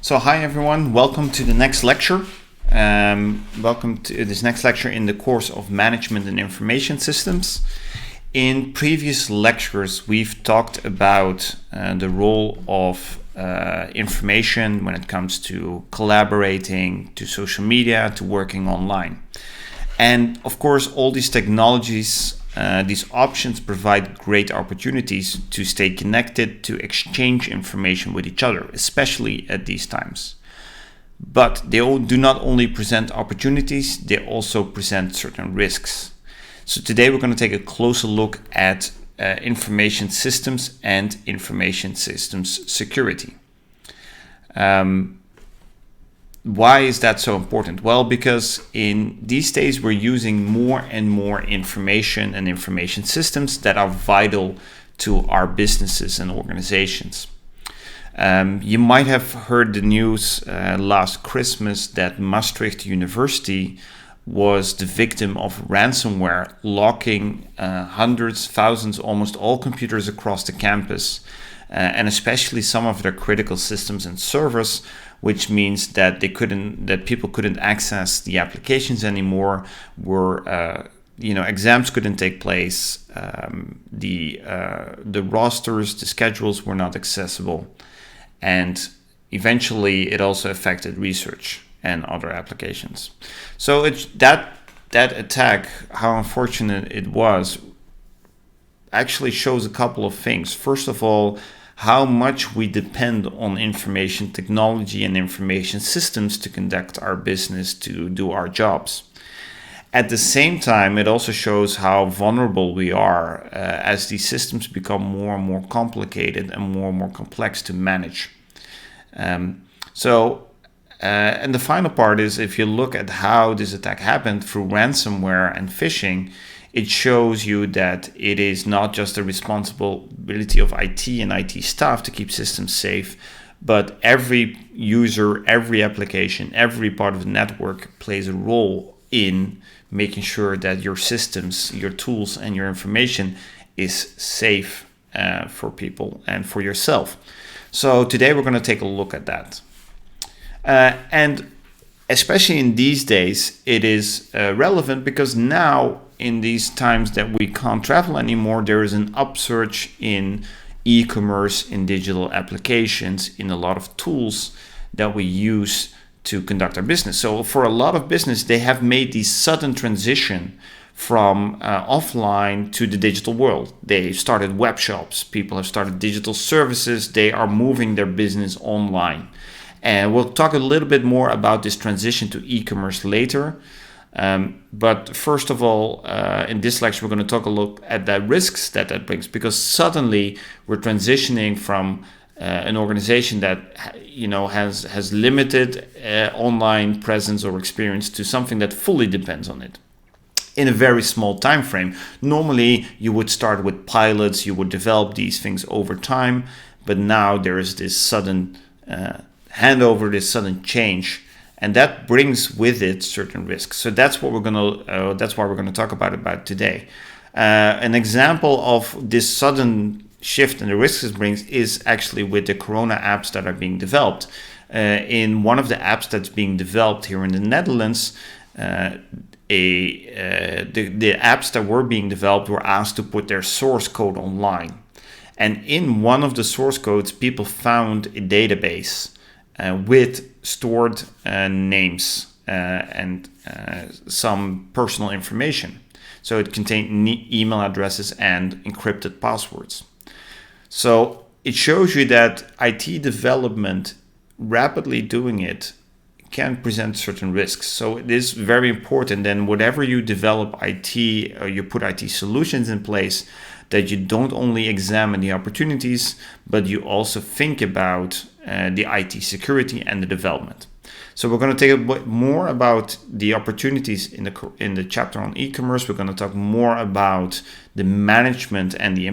So hi everyone, welcome to the next lecture. Welcome to this next lecture in the course of Management and Information Systems. In previous lectures, we've talked about the role of information when it comes to collaborating, to social media, to working online. And of course, all these technologies, these options provide great opportunities to stay connected, to exchange information with each other, especially at these times. But they all do not only present opportunities, they also present certain risks. So today we're going to take a closer look at information systems and information systems security. Why is that so important? Well, because in these days we're using more and more information and information systems that are vital to our businesses and organizations. You might have heard the news last Christmas that Maastricht University was the victim of ransomware, locking hundreds, thousands, almost all computers across the campus, and especially some of their critical systems and servers, which means that people couldn't access the applications anymore. Exams couldn't take place. The rosters, the schedules were not accessible, and eventually it also affected research and other applications. So it's that attack, how unfortunate it was, actually shows a couple of things. First of all, how much we depend on information technology and information systems to conduct our business, to do our jobs. At the same time, it also shows how vulnerable we are as these systems become more and more complicated and more complex to manage. And the final part is, if you look at how this attack happened through ransomware and phishing, it shows you that it is not just the responsibility of IT and IT staff to keep systems safe, but every user, every application, every part of the network plays a role in making sure that your systems, your tools, and your information is safe for people and for yourself. So today we're going to take a look at that. And especially in these days, it is relevant because now, in these times that we can't travel anymore, there is an upsurge in e-commerce, in digital applications, in a lot of tools that we use to conduct our business. So for a lot of business, they have made the sudden transition from offline to the digital world. They started web shops, people have started digital services, they are moving their business online. And we'll talk a little bit more about this transition to e-commerce later. But first of all, in this lecture, we're going to talk a look at the risks that brings, because suddenly we're transitioning from an organization that has limited online presence or experience to something that fully depends on it in a very small time frame. Normally, you would start with pilots, you would develop these things over time, but now there is this sudden handover, this sudden change. And that brings with it certain risks. So that's what that's why we're going to talk about today. An example of this sudden shift and the risks it brings is actually with the Corona apps that are being developed. In one of the apps that's being developed here in the Netherlands, the apps that were being developed were asked to put their source code online. And in one of the source codes, people found a database with stored names and some personal information. So it contained email addresses and encrypted passwords. So it shows you that IT development, rapidly doing it, can present certain risks. So it is very important then, whatever you develop IT or you put IT solutions in place, that you don't only examine the opportunities, but you also think about the IT security and the development. So we're going to take a bit more about the opportunities in the chapter on e-commerce. We're going to talk more about the management and the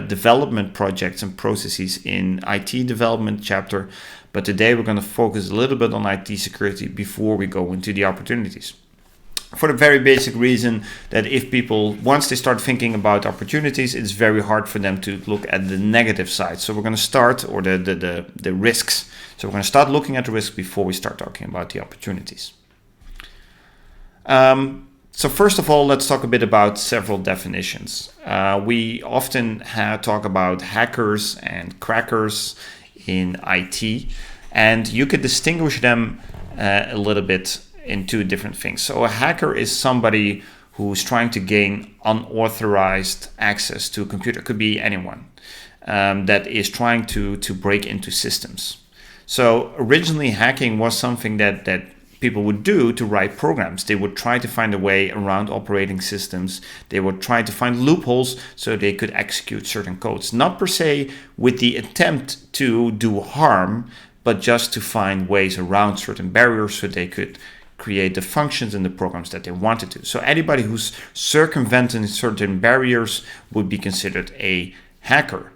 development projects and processes in IT development chapter. But today we're going to focus a little bit on IT security before we go into the opportunities. for the very basic reason that if people, once they start thinking about opportunities, it's very hard for them to look at the negative side. So we're going to start, or the risks. So we're going to start looking at the risks before we start talking about the opportunities. So first of all, let's talk a bit about several definitions. We often talk about hackers and crackers in IT, and you could distinguish them a little bit in two different things. So a hacker is somebody who's trying to gain unauthorized access to a computer. It could be anyone that is trying to break into systems. So originally hacking was something that people would do to write programs. They would try to find a way around operating systems. They would try to find loopholes so they could execute certain codes, not per se with the attempt to do harm, but just to find ways around certain barriers so they could create the functions in the programs that they wanted to. So anybody who's circumventing certain barriers would be considered a hacker.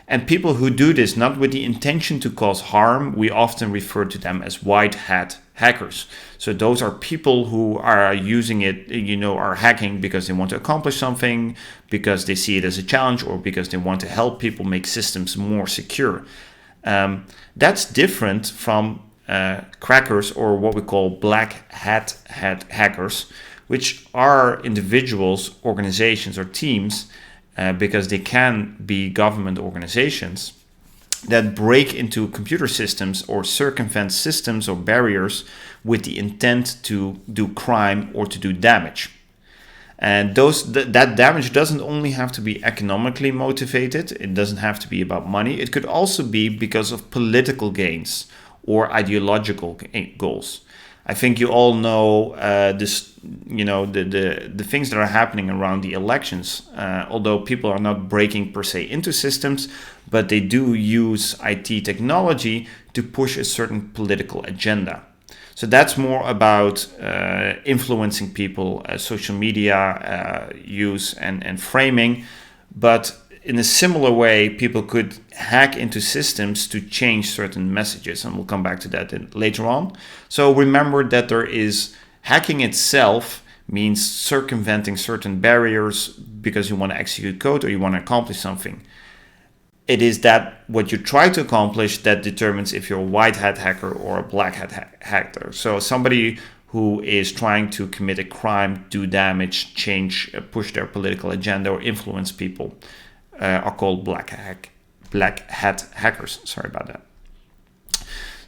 And people who do this not with the intention to cause harm, we often refer to them as white hat hackers. So those are people who are using it, are hacking because they want to accomplish something, because they see it as a challenge, or because they want to help people make systems more secure. That's different from crackers, or what we call black hat hackers, which are individuals, organizations, or teams, because they can be government organizations that break into computer systems or circumvent systems or barriers with the intent to do crime or to do damage. And that damage doesn't only have to be economically motivated. It doesn't have to be about money. It could also be because of political gains or ideological goals. I think you all know the things that are happening around the elections. Although people are not breaking per se into systems, but they do use IT technology to push a certain political agenda. So that's more about influencing people, social media use and framing. But in a similar way, people could hack into systems to change certain messages, and we'll come back to that later on. So remember that there is hacking itself means circumventing certain barriers because you want to execute code or you want to accomplish something. It is that what you try to accomplish that determines if you're a white hat hacker or a black hat hacker. So somebody who is trying to commit a crime, do damage, change, push their political agenda, or influence people are called black hat hackers. Sorry about that.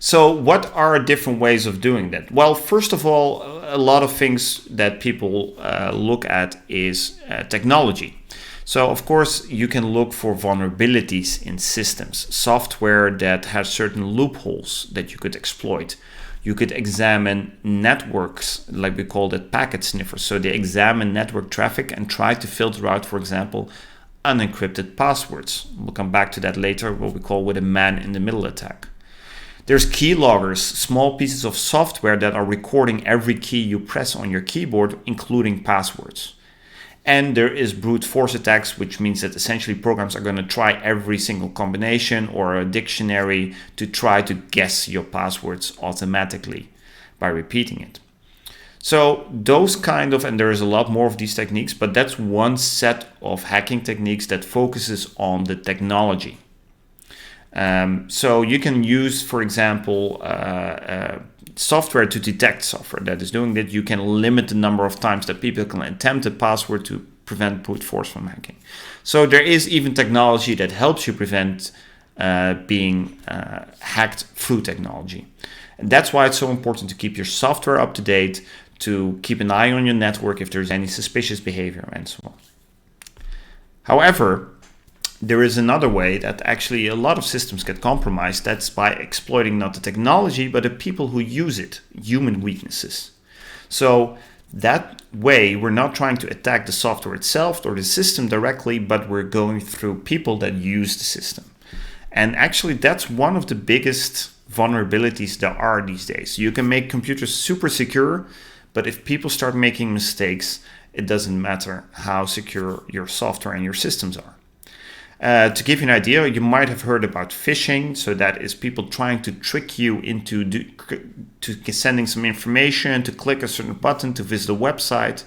So what are different ways of doing that? Well, first of all, a lot of things that people look at is technology. So of course you can look for vulnerabilities in systems, software that has certain loopholes that you could exploit. You could examine networks, like we call it packet sniffers. So they examine network traffic and try to filter out, for example, unencrypted passwords. We'll come back to that later, what we call with a man-in-the-middle attack. There's keyloggers, small pieces of software that are recording every key you press on your keyboard, including passwords. And there is brute force attacks, which means that essentially programs are going to try every single combination or a dictionary to try to guess your passwords automatically by repeating it. So those and there is a lot more of these techniques, but that's one set of hacking techniques that focuses on the technology. So you can use, for example, software to detect software that is doing that. You can limit the number of times that people can attempt a password to prevent brute force from hacking. So there is even technology that helps you prevent being hacked through technology. And that's why it's so important to keep your software up to date, to keep an eye on your network if there's any suspicious behavior and so on. However, there is another way that actually a lot of systems get compromised. That's by exploiting not the technology, but the people who use it, human weaknesses. So that way, we're not trying to attack the software itself or the system directly, but we're going through people that use the system. And actually, that's one of the biggest vulnerabilities there are these days. You can make computers super secure, but if people start making mistakes, it doesn't matter how secure your software and your systems are. To give you an idea, you might have heard about phishing. So that is people trying to trick you into sending some information, to click a certain button, to visit a website.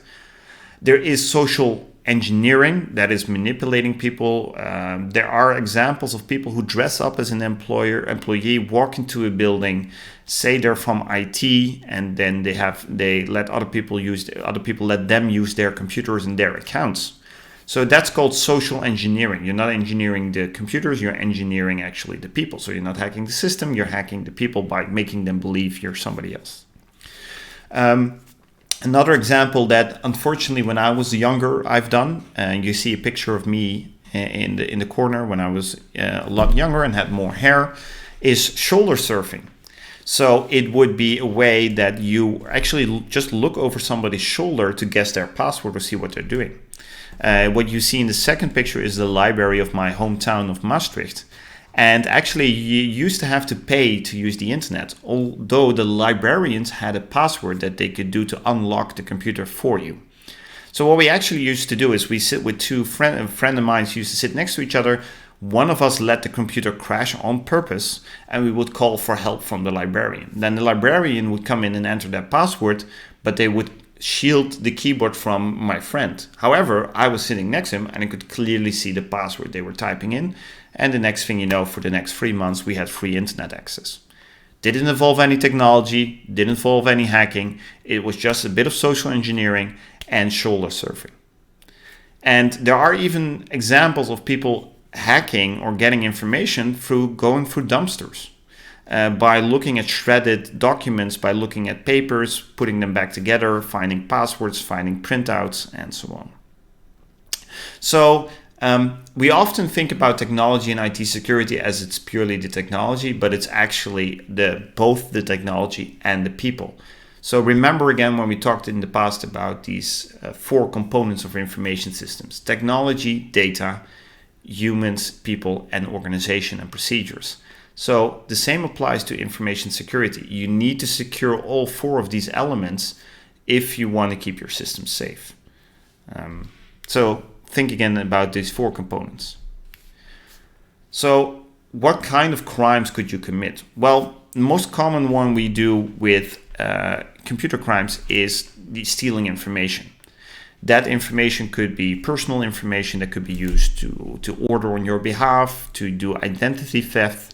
There is social engineering, that is manipulating people. There are examples of people who dress up as an employee, walk into a building, say they're from IT, and then they let other people let them use their computers and their accounts. So that's called social engineering. You're not engineering the computers, you're engineering actually the people. So you're not hacking the system, you're hacking the people by making them believe you're somebody else. Another example that unfortunately when I was younger I've done, and you see a picture of me in the corner when I was a lot younger and had more hair, is shoulder surfing. So it would be a way that you actually just look over somebody's shoulder to guess their password or see what they're doing. What you see in the second picture is the library of my hometown of Maastricht. And actually, you used to have to pay to use the internet, although the librarians had a password that they could do to unlock the computer for you. So what we actually used to do is we sit with a friend of mine used to sit next to each other. One of us let the computer crash on purpose, and we would call for help from the librarian. Then the librarian would come in and enter that password, but they would shield the keyboard from my friend. However, I was sitting next to him and I could clearly see the password they were typing in. And the next thing you know, for the next 3 months, we had free internet access. Didn't involve any technology, didn't involve any hacking. It was just a bit of social engineering and shoulder surfing. And there are even examples of people hacking or getting information through going through dumpsters. By looking at shredded documents, by looking at papers, putting them back together, finding passwords, finding printouts, and so on. So we often think about technology and IT security as it's purely the technology, but it's actually both the technology and the people. So remember again when we talked in the past about these 4 components of information systems: technology, data, humans, people, and organization and procedures. So the same applies to information security. You need to secure all 4 of these elements if you want to keep your system safe. So think again about these 4 components. So what kind of crimes could you commit? Well, the most common one we do with computer crimes is the stealing information. That information could be personal information that could be used to order on your behalf, to do identity theft.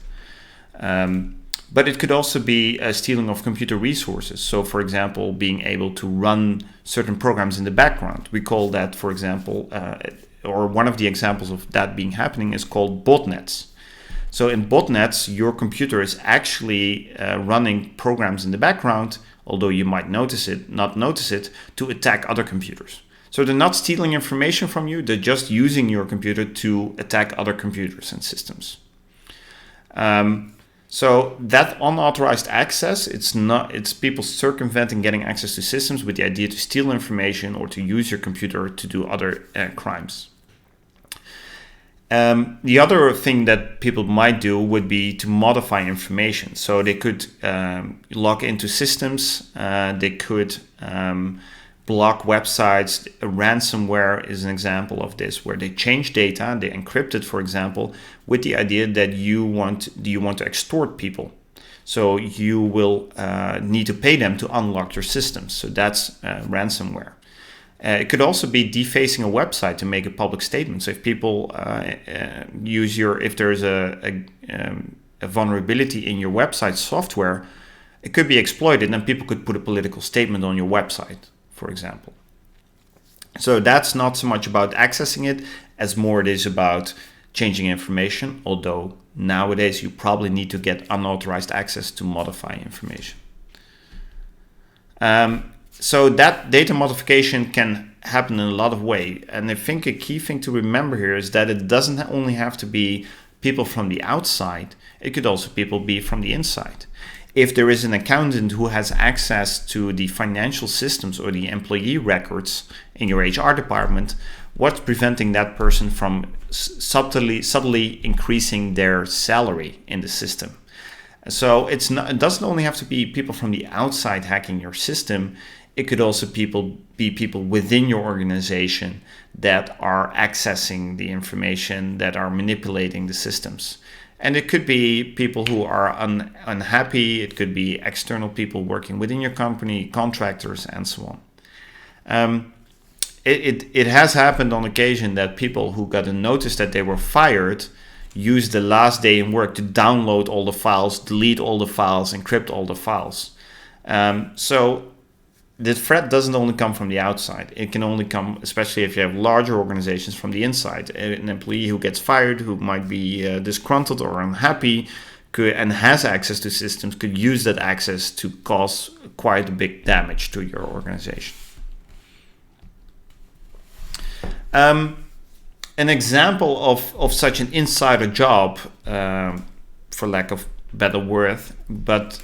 But it could also be stealing of computer resources. So, for example, being able to run certain programs in the background. We call that, for example, or one of the examples of that being happening is called botnets. So in botnets, your computer is actually running programs in the background, although you might not notice it, to attack other computers. So they're not stealing information from you, they're just using your computer to attack other computers and systems. So that unauthorized access, it's people circumventing getting access to systems with the idea to steal information or to use your computer to do other crimes. The other thing that people might do would be to modify information. So they could log into systems, they could block websites. Ransomware is an example of this, where they change data, they encrypt it, for example, with the idea that you want to extort people. So you will need to pay them to unlock your systems. So that's ransomware. It could also be defacing a website to make a public statement. So if people if there's a vulnerability in your website software, it could be exploited and people could put a political statement on your website, for example. So that's not so much about accessing it as more it is about changing information, although nowadays you probably need to get unauthorized access to modify information. So that data modification can happen in a lot of ways. And I think a key thing to remember here is that it doesn't only have to be people from the outside, it could also be from the inside. If there is an accountant who has access to the financial systems or the employee records in your HR department, what's preventing that person from subtly increasing their salary in the system? So it doesn't only have to be people from the outside hacking your system. it could also be people within your organization that are accessing the information, that are manipulating the systems. And it could be people who are unhappy. It could be external people working within your company, contractors, and so on. It has happened on occasion that people who got a notice that they were fired used the last day in work to download all the files, delete all the files, encrypt all the files. So the threat doesn't only come from the outside. It can only come, especially if you have larger organizations, from the inside. An employee who gets fired, who might be disgruntled or unhappy, and has access to systems, could use that access to cause quite a big damage to your organization. An example of such an insider job, for lack of better word, but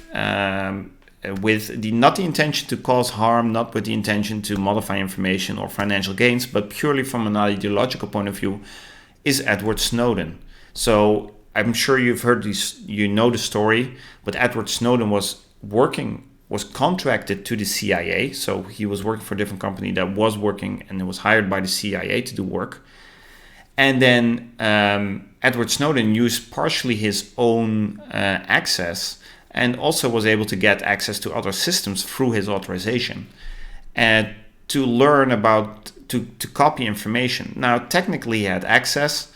with not the intention to cause harm, not with the intention to modify information or financial gains, but purely from an ideological point of view, is Edward Snowden. So I'm sure you've heard this, you know the story, but Edward Snowden was contracted to the CIA. So he was working for a different company that was working, and it was hired by the CIA to do work. And then Edward Snowden used partially his own access, and also was able to get access to other systems through his authorization, and to learn about, to copy information. Now, technically he had access,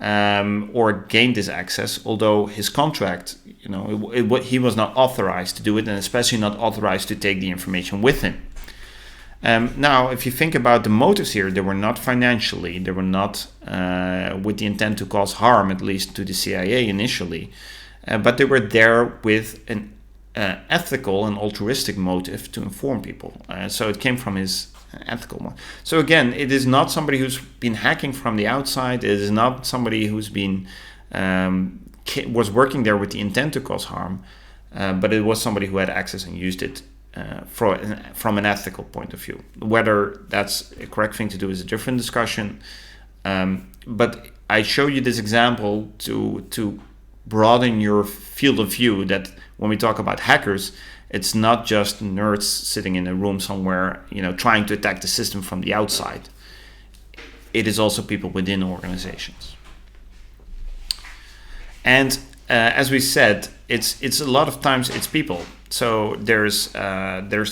or gained this access, although his contract, he was not authorized to do it, and especially not authorized to take the information with him. Now, if you think about the motives here, they were not financially, they were not with the intent to cause harm, at least to the CIA initially. But they were there with an ethical and altruistic motive to inform people. So it came from his ethical one. So again, it is not somebody who's been hacking from the outside. It is not somebody who's been was working there with the intent to cause harm. But it was somebody who had access and used it from an ethical point of view. Whether that's a correct thing to do is a different discussion. But I show you this example to broaden your field of view, that when we talk about hackers, it's not just nerds sitting in a room somewhere, trying to attack the system from the outside. It is also people within organizations. And as we said, it's a lot of times it's people. So there's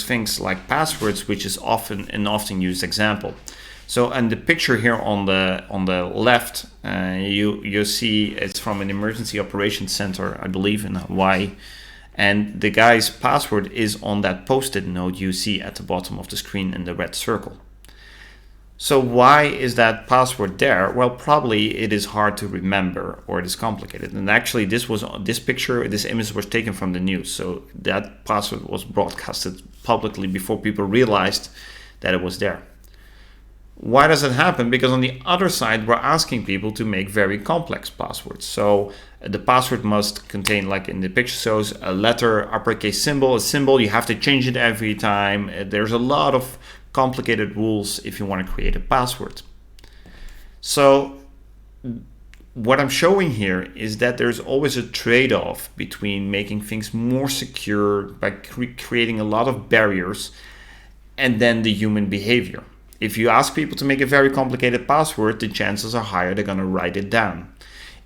things like passwords, which is often an often used example. So, and the picture here on the left, you see it's from an emergency operations center, I believe, in Hawaii, and the guy's password is on that post-it note you see at the bottom of the screen in the red circle. So why is that password there? Well, probably it is hard to remember, or it is complicated. And actually, this image was taken from the news, so that password was broadcasted publicly before people realized that it was there. Why does it happen? Because on the other side, we're asking people to make very complex passwords. So the password must contain, like in the picture shows, a letter, uppercase symbol, a symbol. You have to change it every time. There's a lot of complicated rules if you want to create a password. So what I'm showing here is that there's always a trade-off between making things more secure by creating a lot of barriers, and then the human behavior. If you ask people to make a very complicated password, the chances are higher they're going to write it down.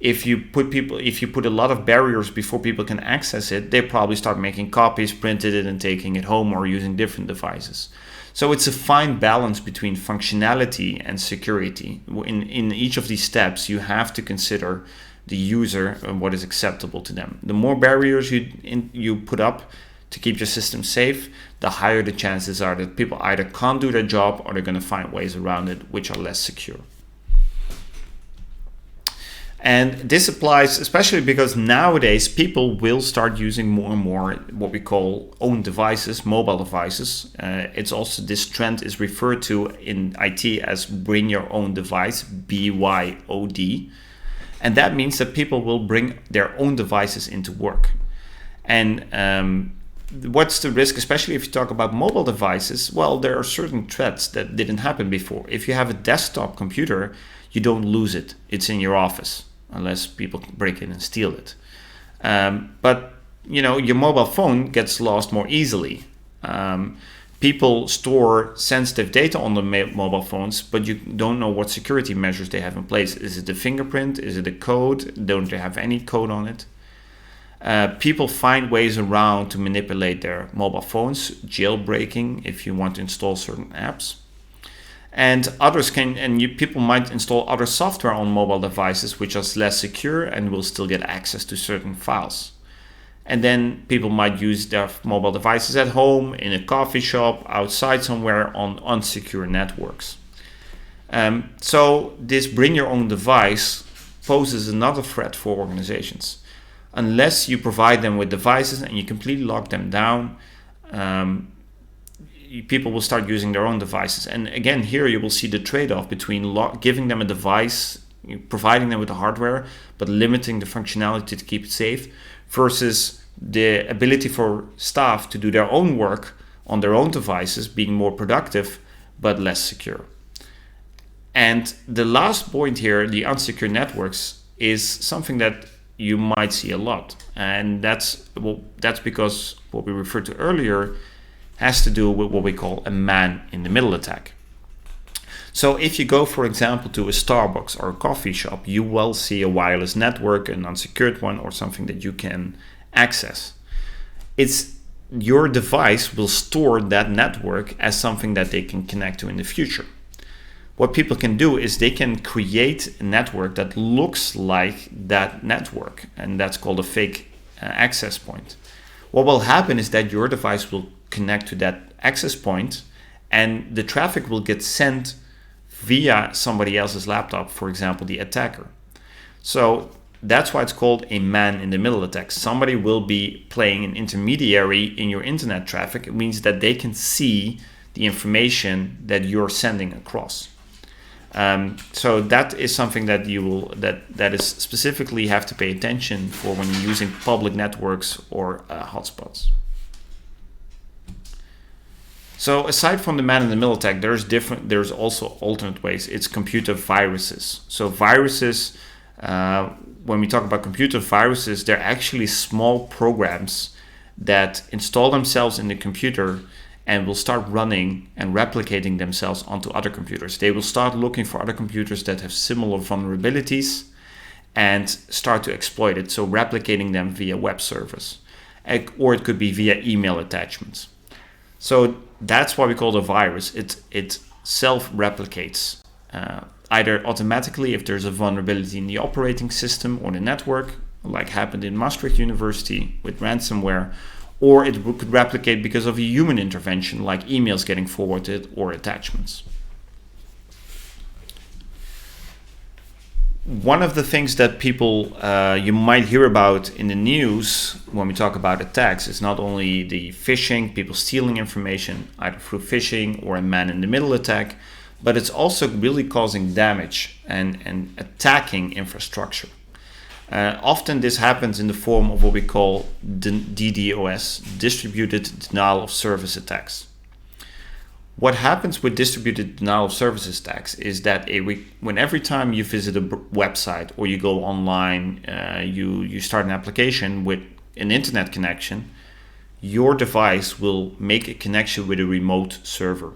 If you put a lot of barriers before people can access it, they probably start making copies, printed it, and taking it home, or using different devices. So it's a fine balance between functionality and security. In each of these steps, you have to consider the user and what is acceptable to them. The more barriers you put up to keep your system safe, the higher the chances are that people either can't do their job, or they're going to find ways around it which are less secure. And this applies especially because nowadays people will start using more and more what we call own devices, mobile devices. It's also, this trend is referred to in IT as bring your own device, BYOD. And that means that people will bring their own devices into work. And what's the risk, especially if you talk about mobile devices? Well, there are certain threats that didn't happen before. If you have a desktop computer, you don't lose it. It's in your office, unless people break in and steal it. But your mobile phone gets lost more easily. People store sensitive data on the mobile phones, but you don't know what security measures they have in place. Is it the fingerprint? Is it a code? Don't they have any code on it? People find ways around to manipulate their mobile phones, jailbreaking if you want to install certain apps. And others people might install other software on mobile devices which is less secure and will still get access to certain files. And then people might use their mobile devices at home, in a coffee shop, outside somewhere on unsecure networks. So this bring your own device poses another threat for organizations. Unless you provide them with devices and you completely lock them down, people will start using their own devices. And again, here you will see the trade-off between giving them a device, providing them with the hardware, but limiting the functionality to keep it safe, versus the ability for staff to do their own work on their own devices, being more productive, but less secure. And the last point here, the unsecure networks, is something that you might see a lot. And that's because what we referred to earlier has to do with what we call a man-in-the-middle attack. So if you go, for example, to a Starbucks or a coffee shop, you will see a wireless network, an unsecured one, or something that you can access. Your device will store that network as something that they can connect to in the future. What people can do is they can create a network that looks like that network, and that's called a fake access point. What will happen is that your device will connect to that access point, and the traffic will get sent via somebody else's laptop, for example, the attacker. So that's why it's called a man-in-the-middle attack. Somebody will be playing an intermediary in your internet traffic. It means that they can see the information that you're sending across. So that is something that that is specifically have to pay attention for when you're using public networks or hotspots. So aside from the man-in-the-middle attack, there's also alternate ways. It's computer viruses. So viruses, when we talk about computer viruses, they're actually small programs that install themselves in the computer and will start running and replicating themselves onto other computers. They will start looking for other computers that have similar vulnerabilities and start to exploit it. So replicating them via web servers, or it could be via email attachments. So that's why we call it a virus. It self-replicates, either automatically if there's a vulnerability in the operating system or the network, like happened in Maastricht University with ransomware, or it could replicate because of a human intervention, like emails getting forwarded or attachments. One of the things that people you might hear about in the news when we talk about attacks is not only the phishing, people stealing information either through phishing or a man-in-the-middle attack, but it's also really causing damage and attacking infrastructure. Often this happens in the form of what we call DDoS, distributed denial of service attacks. What happens with distributed denial of services attacks is that when every time you visit a website or you go online, you start an application with an internet connection, your device will make a connection with a remote server.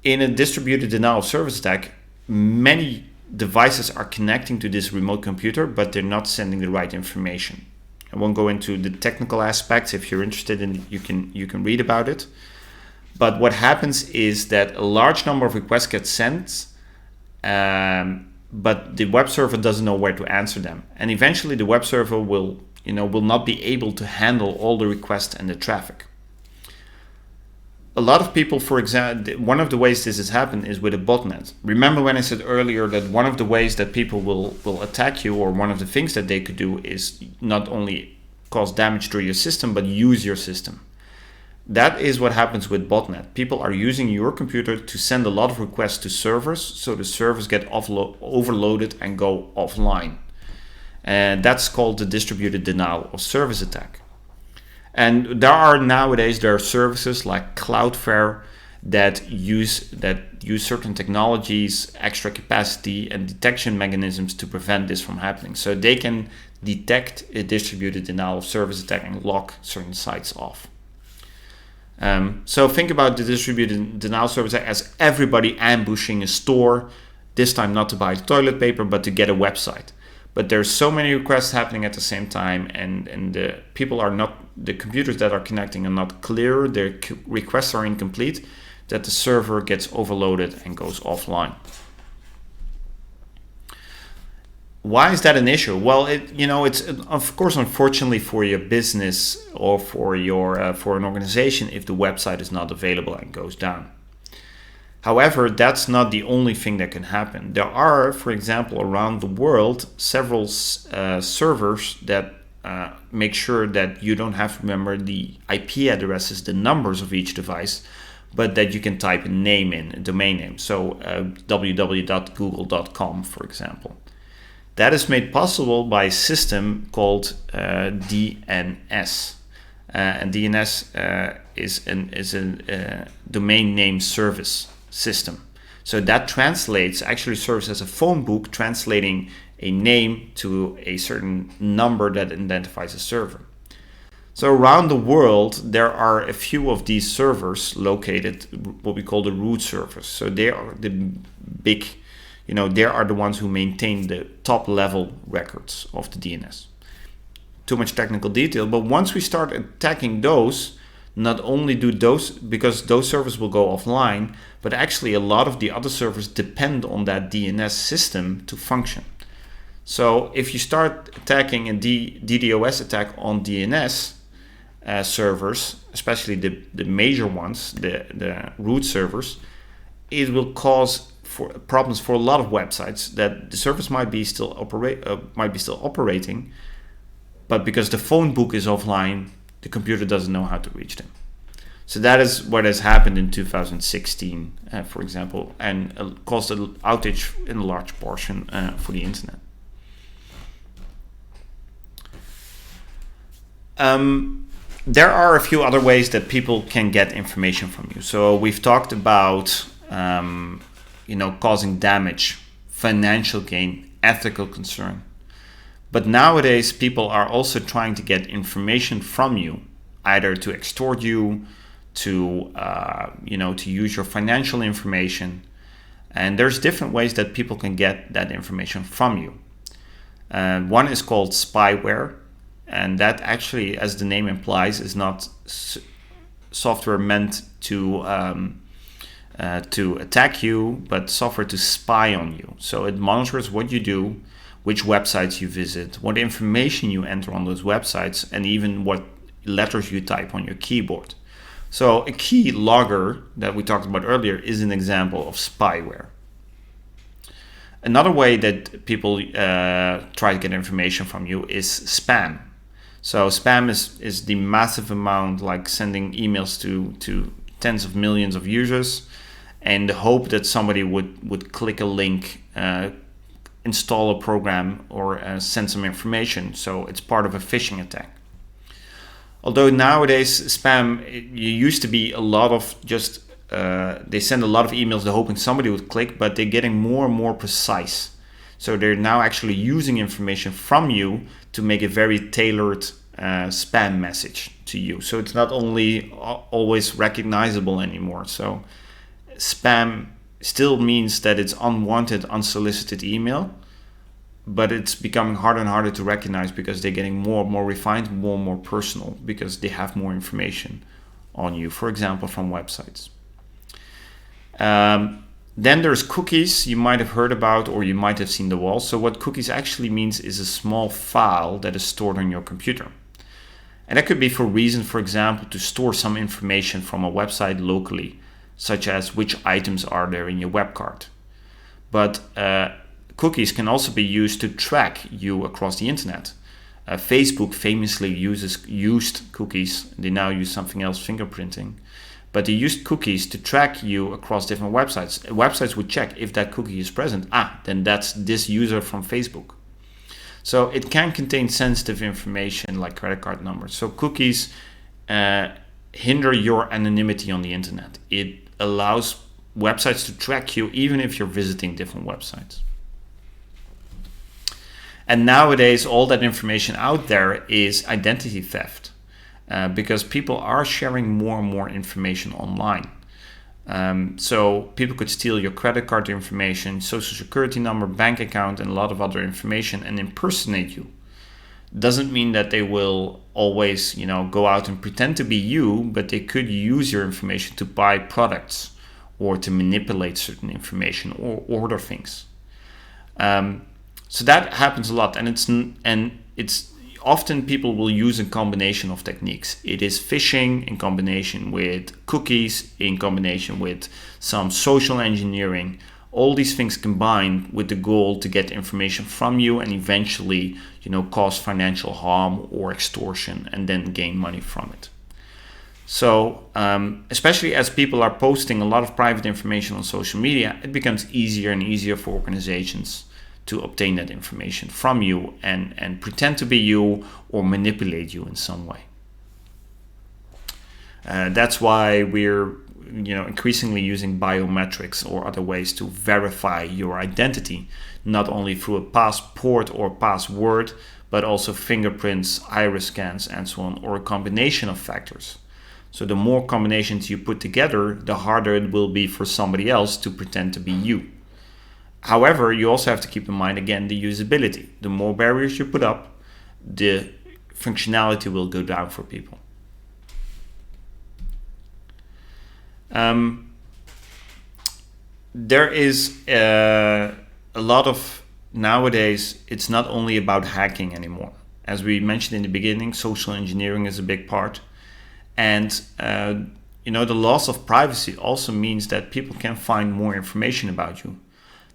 In a distributed denial of service attack, many devices are connecting to this remote computer, but they're not sending the right information. I won't go into the technical aspects. If you're interested in, you can read about it. But what happens is that a large number of requests get sent, but the web server doesn't know where to answer them. And eventually the web server will not be able to handle all the requests and the traffic. A lot of people, for example, one of the ways this has happened is with a botnet. Remember when I said earlier that one of the ways that people will attack you, or one of the things that they could do, is not only cause damage to your system, but use your system. That is what happens with botnet. People are using your computer to send a lot of requests to servers, so the servers get overloaded and go offline. And that's called the distributed denial of service attack. And there are services like Cloudflare that use certain technologies, extra capacity, and detection mechanisms to prevent this from happening. So they can detect a distributed denial of service attack and lock certain sites off. So think about the distributed denial service as everybody ambushing a store, this time not to buy toilet paper, but to get a website. But there's so many requests happening at the same time, and the people are not, the computers that are connecting are not clear, their requests are incomplete, that the server gets overloaded and goes offline. Why is that an issue? Well, it's of course, unfortunately for your business or for your for an organization, if the website is not available and goes down. However, that's not the only thing that can happen. There are, for example, around the world, several servers that make sure that you don't have to remember the IP addresses, the numbers of each device, but that you can type a name in, a domain name. So www.google.com, for example. That is made possible by a system called DNS. And DNS is a domain name service system. So that actually serves as a phone book, translating a name to a certain number that identifies a server. So around the world, there are a few of these servers located, what we call the root servers. So they are the big, they are the ones who maintain the top level records of the DNS. Too much technical detail, but once we start attacking those, not only do those, because those servers will go offline, but actually a lot of the other servers depend on that DNS system to function. So if you start attacking a DDoS attack on DNS servers, especially the major ones, the root servers, it will cause problems for a lot of websites that the service might be still operating, but because the phone book is offline, the computer doesn't know how to reach them. So that is what has happened in 2016, for example, and caused an outage in a large portion for the internet. There are a few other ways that people can get information from you. So we've talked about causing damage, financial gain, ethical concern. But nowadays, people are also trying to get information from you, either to extort you, to use your financial information. And there's different ways that people can get that information from you. One is called spyware, and that actually, as the name implies, is not software meant to attack you, but software to spy on you. So it monitors what you do, which websites you visit, what information you enter on those websites, and even what letters you type on your keyboard. So a key logger that we talked about earlier is an example of spyware. Another way that people try to get information from you is spam. So spam is the massive amount, like sending emails to tens of millions of users, and the hope that somebody would click a link, install a program, or send some information. So it's part of a phishing attack. Although nowadays spam, it used to be a lot of just, they send a lot of emails, they're hoping somebody would click, but they're getting more and more precise. So they're now actually using information from you to make a very tailored spam message to you. So it's not only always recognizable anymore. So spam still means that it's unwanted, unsolicited email, but it's becoming harder and harder to recognize because they're getting more and more refined, more and more personal, because they have more information on you, for example, from websites. Then there's cookies you might have heard about, or you might have seen the wall. So what cookies actually means is a small file that is stored on your computer. And that could be for reason, for example, to store some information from a website locally, such as which items are there in your web cart. But cookies can also be used to track you across the internet. Facebook famously used cookies. They now use something else, fingerprinting. But they used cookies to track you across different websites. Websites would check if that cookie is present. Then that's this user from Facebook. So it can contain sensitive information like credit card numbers. So cookies hinder your anonymity on the internet. It allows websites to track you even if you're visiting different websites. And nowadays, all that information out there is identity theft. because people are sharing more and more information online. So people could steal your credit card information, social security number, bank account, and a lot of other information and impersonate you. Doesn't mean that they will always, go out and pretend to be you, but they could use your information to buy products or to manipulate certain information or order things. So that happens a lot, and it's often people will use a combination of techniques. It is phishing in combination with cookies, in combination with some social engineering. All these things combined with the goal to get information from you and eventually, cause financial harm or extortion and then gain money from it. So, especially as people are posting a lot of private information on social media, it becomes easier and easier for organizations to obtain that information from you and pretend to be you or manipulate you in some way. That's why we're increasingly using biometrics or other ways to verify your identity, not only through a passport or password, but also fingerprints, iris scans, and so on, or a combination of factors. So the more combinations you put together, the harder it will be for somebody else to pretend to be you. However, you also have to keep in mind, again, the usability. The more barriers you put up, the functionality will go down for people. There is a lot of, nowadays, it's not only about hacking anymore. As we mentioned in the beginning, social engineering is a big part. And, the loss of privacy also means that people can find more information about you.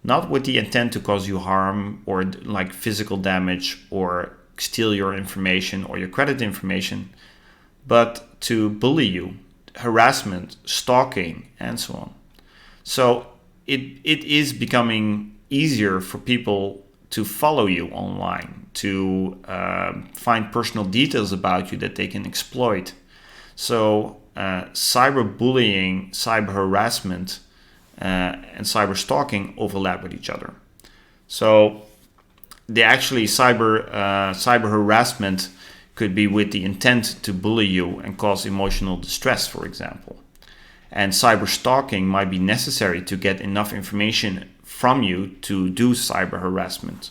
Not with the intent to cause you harm or like physical damage or steal your information or your credit information, but to bully you, harassment, stalking, and so on. So it is becoming easier for people to follow you online, to find personal details about you that they can exploit. So cyberbullying, cyberharassment, and cyberstalking overlap with each other. So they actually cyber harassment could be with the intent to bully you and cause emotional distress, for example. And cyberstalking might be necessary to get enough information from you to do cyber harassment.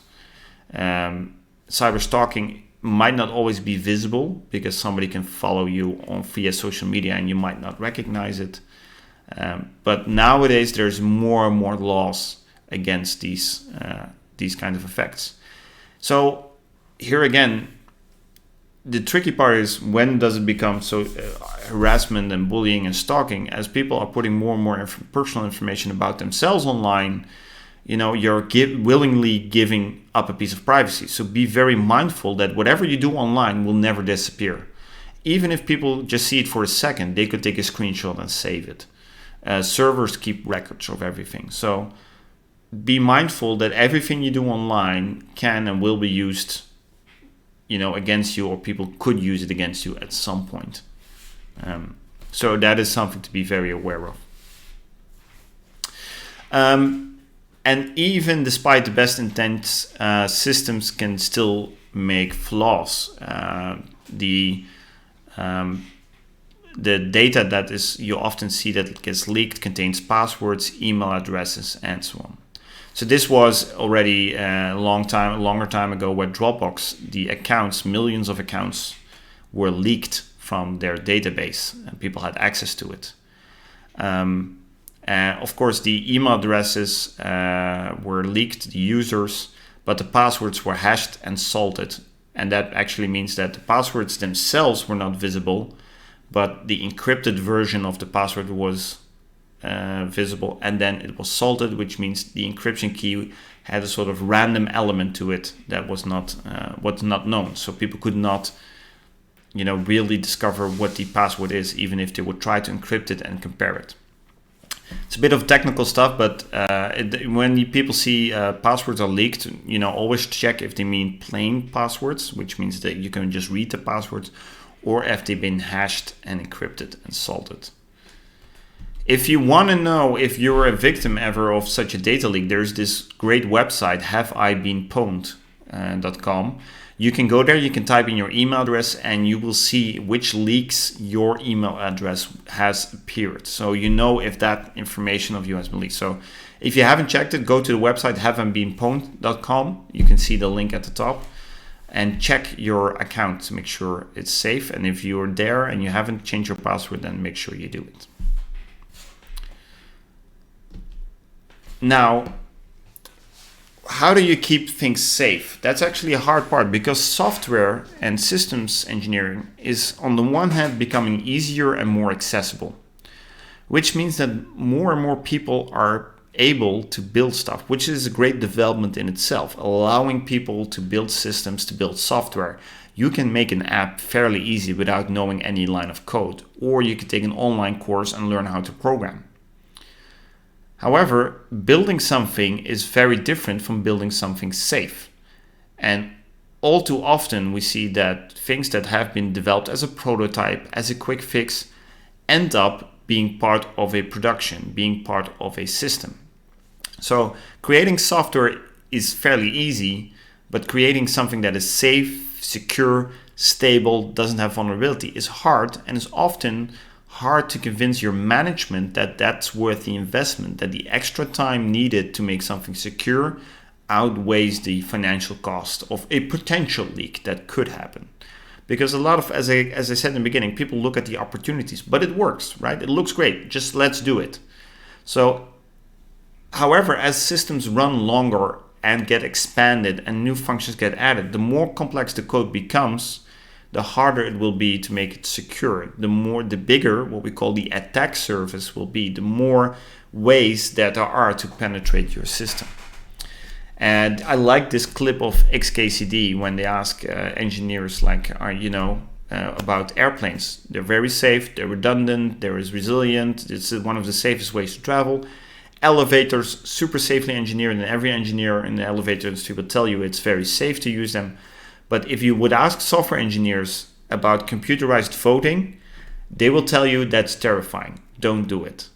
Cyberstalking might not always be visible because somebody can follow you via social media and you might not recognize it. But nowadays there's more and more laws against these kind of effects. So here again, the tricky part is, when does it become so harassment and bullying and stalking? As people are putting more and more personal information about themselves online, you're willingly giving up a piece of privacy. So be very mindful that whatever you do online will never disappear. Even if people just see it for a second, they could take a screenshot and save it. Servers keep records of everything. So be mindful that everything you do online can and will be used, against you, or people could use it against you at some point. So that is something to be very aware of. And even despite the best intents, systems can still make flaws. The data that is, you often see that it gets leaked, contains passwords, email addresses, and so on. So this was already a longer time ago, where Dropbox, the accounts, millions of accounts, were leaked from their database and people had access to it. Of course, the email addresses were leaked, the users, but the passwords were hashed and salted. And that actually means that the passwords themselves were not visible, but the encrypted version of the password was visible, and then it was salted, which means the encryption key had a sort of random element to it that was not known. So people could not, really discover what the password is, even if they would try to encrypt it and compare it. It's a bit of technical stuff, but when people see passwords are leaked, always check if they mean plain passwords, which means that you can just read the passwords, or if they've been hashed and encrypted and salted. If you want to know if you're a victim ever of such a data leak, there's this great website, haveibeenpwned.com. You can go there, you can type in your email address, and you will see which leaks your email address has appeared. So you know if that information of you has been leaked. So if you haven't checked it, go to the website haven'tbeenpwned.com. You can see the link at the top, and check your account to make sure it's safe. And if you're there and you haven't changed your password, then make sure you do it. Now, how do you keep things safe? That's actually a hard part, because software and systems engineering is on the one hand becoming easier and more accessible, which means that more and more people are able to build stuff, which is a great development in itself, allowing people to build systems, to build software. You can make an app fairly easy without knowing any line of code, or you can take an online course and learn how to program. However, building something is very different from building something safe. And all too often we see that things that have been developed as a prototype, as a quick fix, end up being part of a production, being part of a system. So creating software is fairly easy, but creating something that is safe, secure, stable, doesn't have vulnerability is hard, and is often hard to convince your management that that's worth the investment, that the extra time needed to make something secure outweighs the financial cost of a potential leak that could happen. Because a lot of, as I said in the beginning, people look at the opportunities, but it works, right? It looks great, just let's do it. So, however, as systems run longer and get expanded and new functions get added, the more complex the code becomes, the harder it will be to make it secure. The bigger what we call the attack surface will be, the more ways that there are to penetrate your system. And I like this clip of XKCD when they ask engineers about airplanes. They're very safe, they're redundant, they're resilient, it's one of the safest ways to travel. Elevators, super safely engineered, and every engineer in the elevator industry will tell you it's very safe to use them. But if you would ask software engineers about computerized voting, they will tell you that's terrifying, don't do it.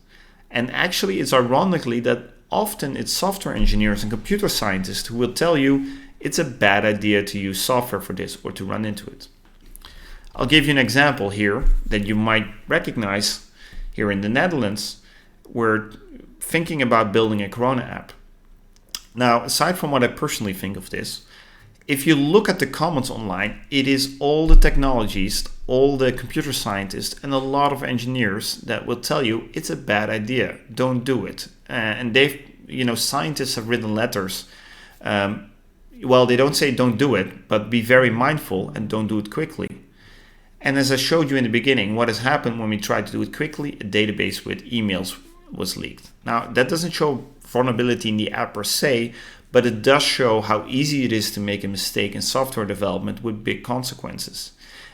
And actually, it's ironically that often it's software engineers and computer scientists who will tell you it's a bad idea to use software for this or to run into it. I'll give you an example here that you might recognize. Here in the Netherlands, we're thinking about building a Corona app. Now, aside from what I personally think of this, if you look at the comments online, it is all the technologists, all the computer scientists, and a lot of engineers that will tell you it's a bad idea, don't do it. And scientists have written letters. They don't say don't do it, but be very mindful and don't do it quickly. And as I showed you in the beginning, what has happened when we tried to do it quickly, a database with emails was leaked. Now, that doesn't show vulnerability in the app per se, but it does show how easy it is to make a mistake in software development with big consequences.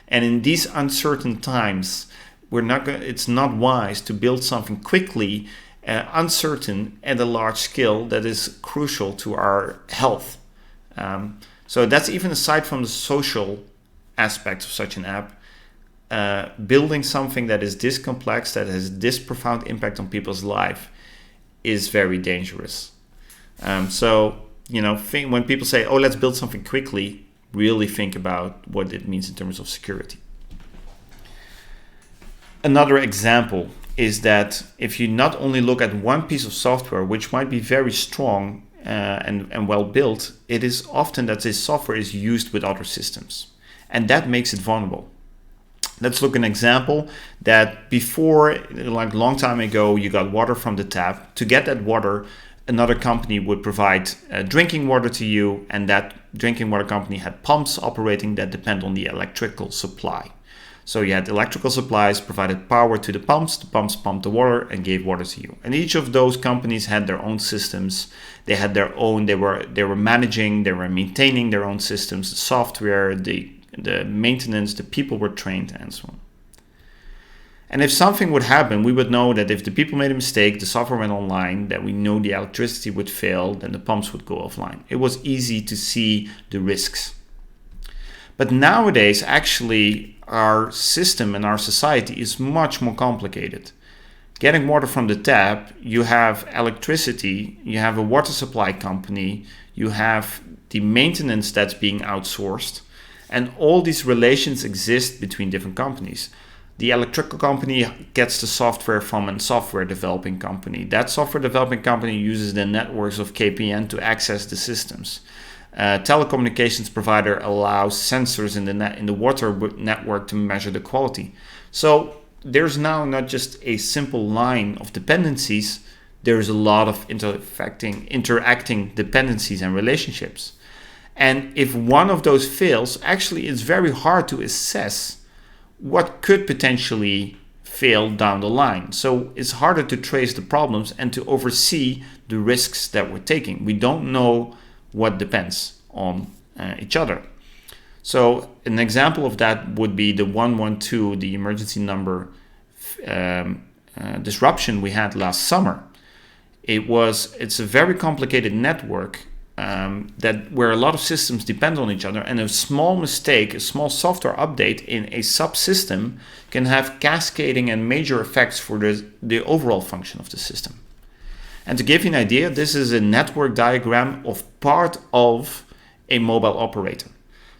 And in these uncertain times, it's not wise to build something quickly, uncertain, at a large scale that is crucial to our health. So that's even aside from the social aspect of such an app. Building something that is this complex, that has this profound impact on people's life, is very dangerous. When people say, oh, let's build something quickly, really think about what it means in terms of security. Another example is that if you not only look at one piece of software, which might be very strong and well built, it is often that this software is used with other systems, and that makes it vulnerable. Let's look at an example that before, like a long time ago, you got water from the tap. To get that water, another company would provide drinking water to you, and that drinking water company had pumps operating that depend on the electrical supply. So you had electrical supplies, provided power to the pumps pumped the water and gave water to you. And each of those companies had their own systems. They had their own, they were managing, they were maintaining their own systems, the software, the maintenance, the people were trained, and so on. And if something would happen, we would know that if the people made a mistake, the software went online, that we know the electricity would fail, then the pumps would go offline. It was easy to see the risks. But nowadays, actually, our system and our society is much more complicated. Getting water from the tap, you have electricity, you have a water supply company, you have the maintenance that's being outsourced, And all these relations exist between different companies. The electrical company gets the software from a software developing company. That software developing company uses the networks of KPN to access the systems. Telecommunications provider allows sensors in the water network to measure the quality. So there's now not just a simple line of dependencies, there's a lot of interacting dependencies and relationships. And if one of those fails, actually it's very hard to assess what could potentially fail down the line. So it's harder to trace the problems and to oversee the risks that we're taking. We don't know what depends on each other. So an example of that would be the 112, the emergency number disruption we had last summer. It's a very complicated network where a lot of systems depend on each other, and a small mistake, a small software update in a subsystem can have cascading and major effects for the overall function of the system. And to give you an idea, this is a network diagram of part of a mobile operator.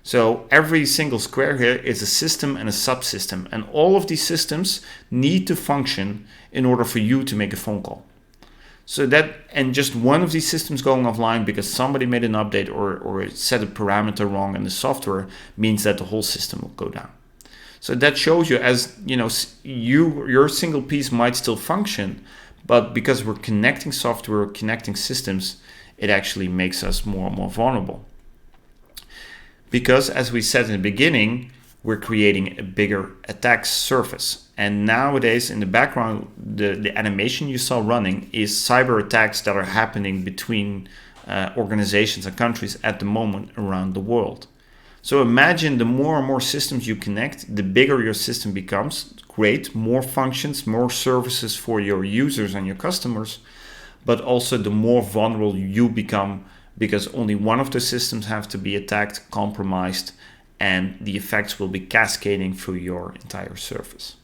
So every single square here is a system and a subsystem, and all of these systems need to function in order for you to make a phone call. So and just one of these systems going offline because somebody made an update or set a parameter wrong in the software means that the whole system will go down. So that shows you, as you know, your single piece might still function, but because we're connecting software, connecting systems, it actually makes us more and more vulnerable. Because, as we said in the beginning, we're creating a bigger attack surface. And nowadays, in the background, the animation you saw running is cyber attacks that are happening between organizations and countries at the moment around the world. So imagine the more and more systems you connect, the bigger your system becomes. Great, more functions, more services for your users and your customers, but also the more vulnerable you become, because only one of the systems have to be attacked, compromised, and the effects will be cascading through your entire surface.